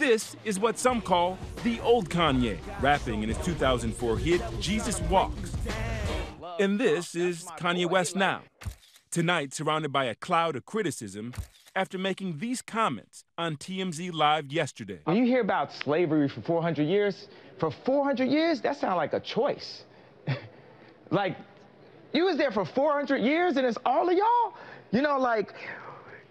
This is what some call the old Kanye, rapping in his 2004 hit, Jesus Walks. And this is Kanye West now, tonight surrounded by a cloud of criticism after making these comments on TMZ Live yesterday. When you hear about slavery for 400 years, that sounds like a choice. Like, you was there for 400 years and it's all of y'all? You know, like,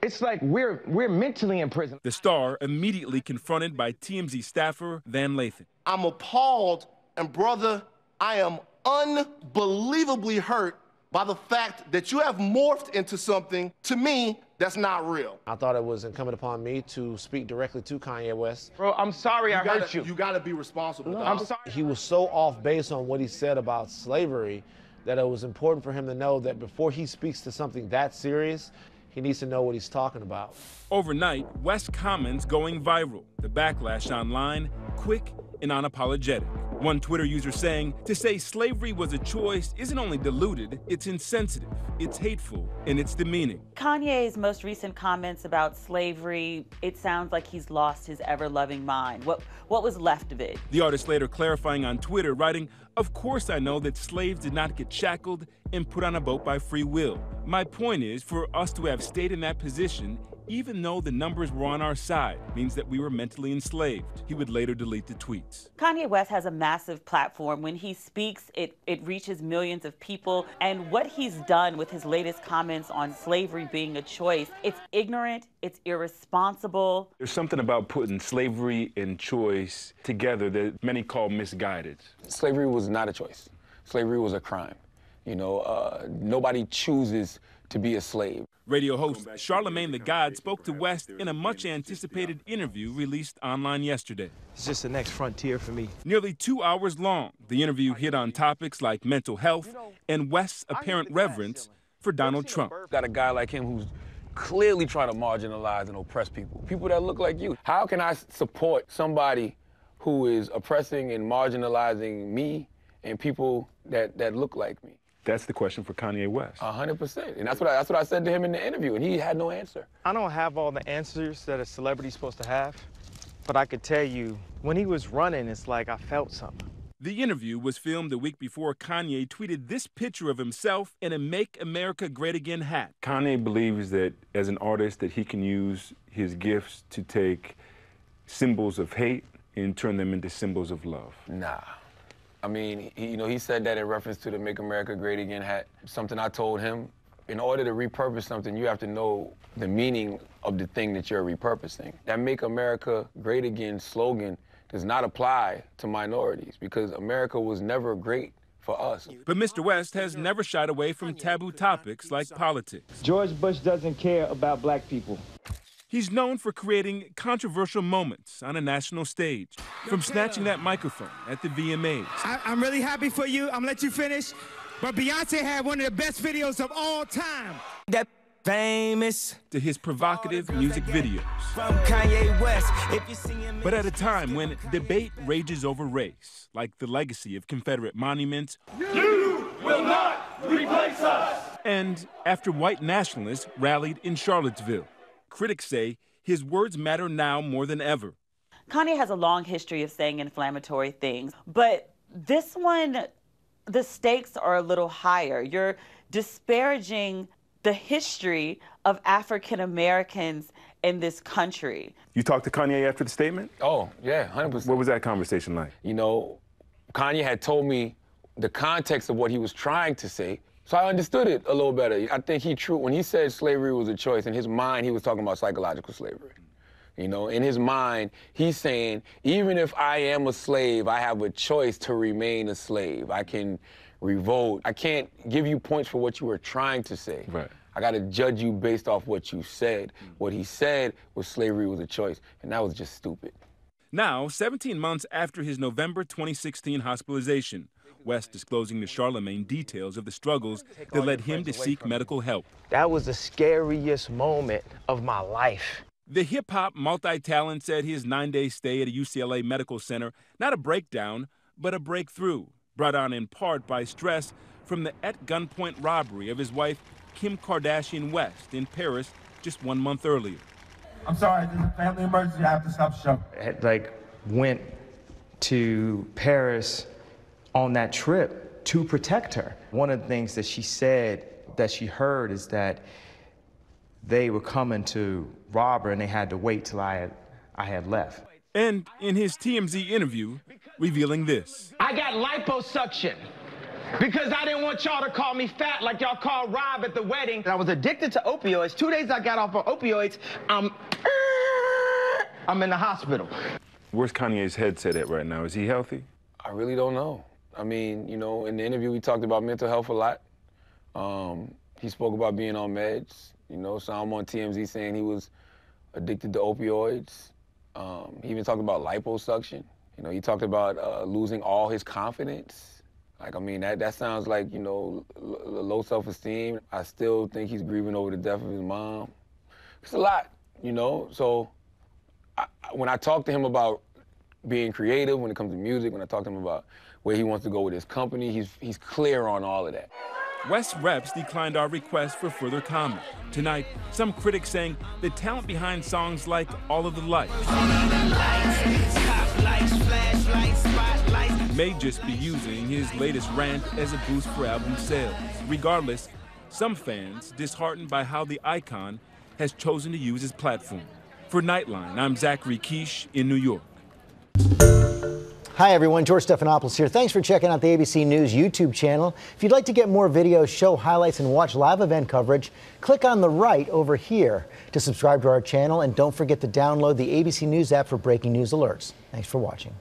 it's like we're mentally in prison. The star immediately confronted by TMZ staffer Van Lathan. I'm appalled, and brother, I am unbelievably hurt by the fact that you have morphed into something, to me, that's not real. I thought it was incumbent upon me to speak directly to Kanye West. Bro, I'm sorry I hurt you. You gotta be responsible. No, I'm sorry. He was so off base on what he said about slavery that it was important for him to know that before he speaks to something that serious, he needs to know what he's talking about. Overnight, West's comments going viral. The backlash online, quick and unapologetic. One Twitter user saying, to say slavery was a choice isn't only deluded, it's insensitive, it's hateful, and it's demeaning. Kanye's most recent comments about slavery, it sounds like he's lost his ever-loving mind. What was left of it? The artist later clarifying on Twitter, writing, "Of course I know that slaves did not get shackled and put on a boat by free will. My point is, for us to have stayed in that position, even though the numbers were on our side, means that we were mentally enslaved." He would later delete the tweets. Kanye West has a massive platform. When he speaks, it reaches millions of people. And what he's done with his latest comments on slavery being a choice, it's ignorant, it's irresponsible. There's something about putting slavery and choice together that many call misguided. Slavery was not a choice. Slavery was a crime. You know, nobody chooses to be a slave. Radio host Charlemagne the God spoke to West in a much-anticipated interview released online yesterday. It's just the next frontier for me. Nearly 2 hours long, the interview hit on topics like mental health and West's apparent reverence for Donald Trump. Got a guy like him who's clearly trying to marginalize and oppress people that look like you. How can I support somebody who is oppressing and marginalizing me and people that look like me? That's the question for Kanye West. 100%. And that's what I said to him in the interview, and he had no answer. I don't have all the answers that a celebrity's supposed to have, but I could tell you, when he was running, it's like I felt something. The interview was filmed a week before Kanye tweeted this picture of himself in a Make America Great Again hat. Kanye believes that as an artist that he can use his gifts to take symbols of hate and turn them into symbols of love. Nah. I mean, he said that in reference to the Make America Great Again hat. Something I told him, in order to repurpose something, you have to know the meaning of the thing that you're repurposing. That Make America Great Again slogan does not apply to minorities because America was never great for us. But Mr. West has never shied away from taboo topics like politics. George Bush doesn't care about black people. He's known for creating controversial moments on a national stage, from snatching that microphone at the VMAs. I'm really happy for you. I'm gonna let you finish. But Beyonce had one of the best videos of all time. That famous. To his provocative music videos. From Kanye West. If you see him. But at a time when debate rages over race, like the legacy of Confederate monuments. You will not replace us. And after white nationalists rallied in Charlottesville. Critics say his words matter now more than ever. Kanye has a long history of saying inflammatory things, but this one, the stakes are a little higher. You're disparaging the history of African Americans in this country. You talked to Kanye after the statement? Oh, yeah, 100%. What was that conversation like? You know, Kanye had told me the context of what he was trying to say, so I understood it a little better. I think when he said slavery was a choice, in his mind, he was talking about psychological slavery. You know, in his mind, he's saying, even if I am a slave, I have a choice to remain a slave. I can revolt. I can't give you points for what you were trying to say. Right. I got to judge you based off what you said. What he said was slavery was a choice, and that was just stupid. Now, 17 months after his November 2016 hospitalization, West disclosing to Charlemagne details of the struggles that led him to seek medical help. That was the scariest moment of my life. The hip-hop multi-talent said his 9-day stay at a UCLA medical center, not a breakdown, but a breakthrough, brought on in part by stress from the at-gunpoint robbery of his wife, Kim Kardashian West, in Paris just 1 month earlier. I'm sorry, there's a family emergency. I have to stop the show. Like, went to Paris on that trip to protect her. One of the things that she said that she heard is that they were coming to rob her and they had to wait till I had left. And in his TMZ interview, revealing this. I got liposuction because I didn't want y'all to call me fat like y'all called Rob at the wedding. I was addicted to opioids. 2 days I got off of opioids, I'm in the hospital. Where's Kanye's headset at right now? Is he healthy? I really don't know. I mean, you know, in the interview, we talked about mental health a lot. He spoke about being on meds, you know, so I'm on TMZ saying he was addicted to opioids. He even talked about liposuction. You know, he talked about losing all his confidence. Like, I mean, that sounds like, you know, low self-esteem. I still think he's grieving over the death of his mom. It's a lot, you know? So when I talk to him about being creative when it comes to music, when I talk to him about where he wants to go with his company, he's clear on all of that. West Reps declined our request for further comment. Tonight, some critics saying the talent behind songs like All of the Lights may just be using his latest rant as a boost for album sales. Regardless, some fans disheartened by how the icon has chosen to use his platform. For Nightline, I'm Zachary Quiche in New York. Hi everyone, George Stephanopoulos here. Thanks for checking out the ABC News YouTube channel. If you'd like to get more videos, show highlights, and watch live event coverage, click on the right over here to subscribe to our channel, and don't forget to download the ABC News app for breaking news alerts. Thanks for watching.